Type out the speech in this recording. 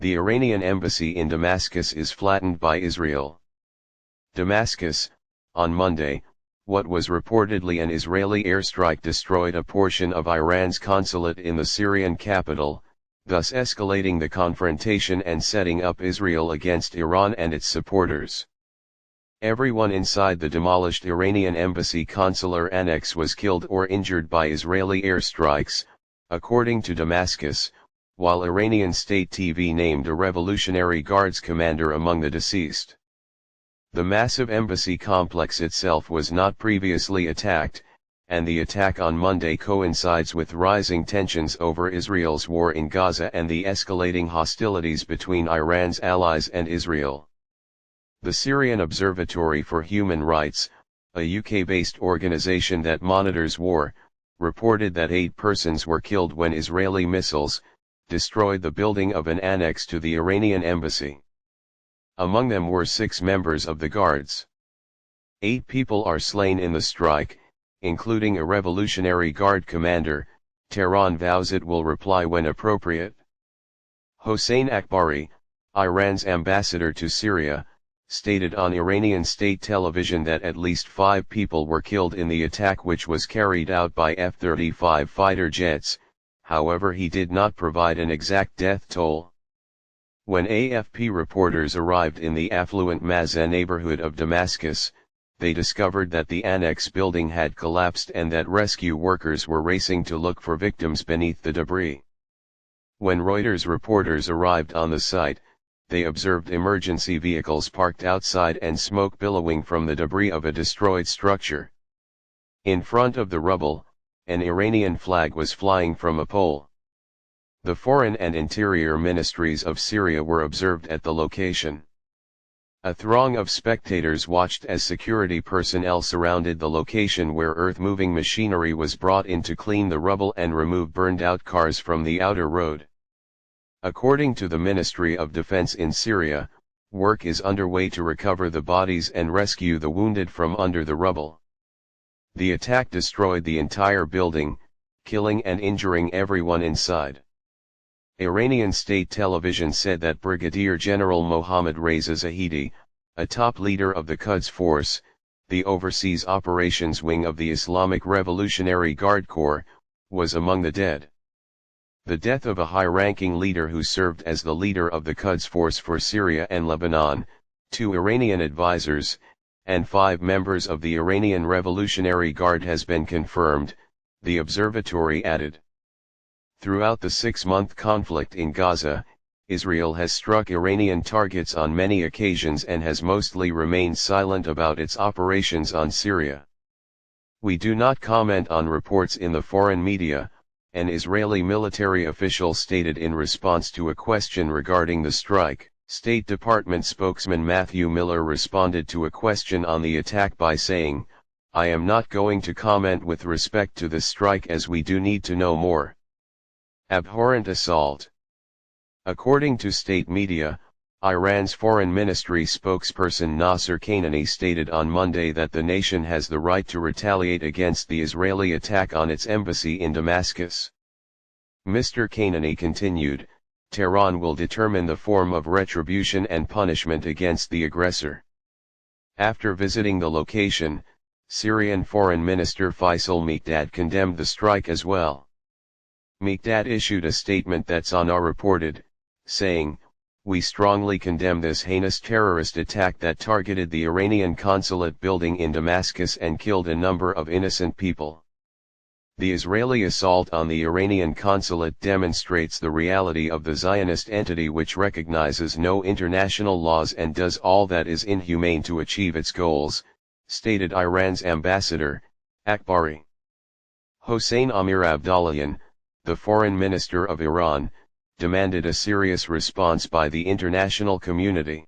The Iranian embassy in Damascus is flattened by Israel. Damascus, on Monday, what was reportedly an Israeli airstrike destroyed a portion of Iran's consulate in the Syrian capital, thus escalating the confrontation and setting up Israel against Iran and its supporters. Everyone inside the demolished Iranian embassy consular annex was killed or injured by Israeli airstrikes, according to Damascus, while Iranian state TV named a Revolutionary Guards commander among the deceased. The massive embassy complex itself was not previously attacked, and the attack on Monday coincides with rising tensions over Israel's war in Gaza and the escalating hostilities between Iran's allies and Israel. The Syrian Observatory for Human Rights, a UK-based organization that monitors war, reported that 8 persons were killed when Israeli missiles destroyed the building of an annex to the Iranian embassy. Among them were 6 members of the guards. 8 people are slain in the strike, including a Revolutionary Guard commander. Tehran vows it will reply when appropriate. Hossein Akbari, Iran's ambassador to Syria, stated on Iranian state television that at least 5 people were killed in the attack, which was carried out by F-35 fighter jets. However, he did not provide an exact death toll. When AFP reporters arrived in the affluent Mazeh neighborhood of Damascus, they discovered that the annex building had collapsed and that rescue workers were racing to look for victims beneath the debris. When Reuters reporters arrived on the site, they observed emergency vehicles parked outside and smoke billowing from the debris of a destroyed structure. In front of the rubble, an Iranian flag was flying from a pole. The Foreign and Interior Ministries of Syria were observed at the location. A throng of spectators watched as security personnel surrounded the location, where earth-moving machinery was brought in to clean the rubble and remove burned-out cars from the outer road. According to the Ministry of Defense in Syria, work is underway to recover the bodies and rescue the wounded from under the rubble. The attack destroyed the entire building, killing and injuring everyone inside. Iranian state television said that Brigadier General Mohammad Reza Zahidi, a top leader of the Quds Force, the overseas operations wing of the Islamic Revolutionary Guard Corps, was among the dead. The death of a high-ranking leader who served as the leader of the Quds Force for Syria and Lebanon, 2 Iranian advisors, and 5 members of the Iranian Revolutionary Guard has been confirmed, the observatory added. Throughout the 6-month conflict in Gaza, Israel has struck Iranian targets on many occasions and has mostly remained silent about its operations on Syria. "We do not comment on reports in the foreign media," an Israeli military official stated in response to a question regarding the strike. State Department spokesman Matthew Miller responded to a question on the attack by saying, "I am not going to comment with respect to the strike as we do need to know more." Abhorrent assault. According to state media, Iran's foreign ministry spokesperson Nasser Kanani stated on Monday that the nation has the right to retaliate against the Israeli attack on its embassy in Damascus. Mr. Kanani continued, "Tehran will determine the form of retribution and punishment against the aggressor." After visiting the location, Syrian Foreign Minister Faisal Mikdad condemned the strike as well. Mikdad issued a statement that Sana reported, saying, "We strongly condemn this heinous terrorist attack that targeted the Iranian consulate building in Damascus and killed a number of innocent people. The Israeli assault on the Iranian consulate demonstrates the reality of the Zionist entity, which recognizes no international laws and does all that is inhumane to achieve its goals," stated Iran's ambassador, Akbari. Hossein Amir Abdollahian, the foreign minister of Iran, demanded a serious response by the international community.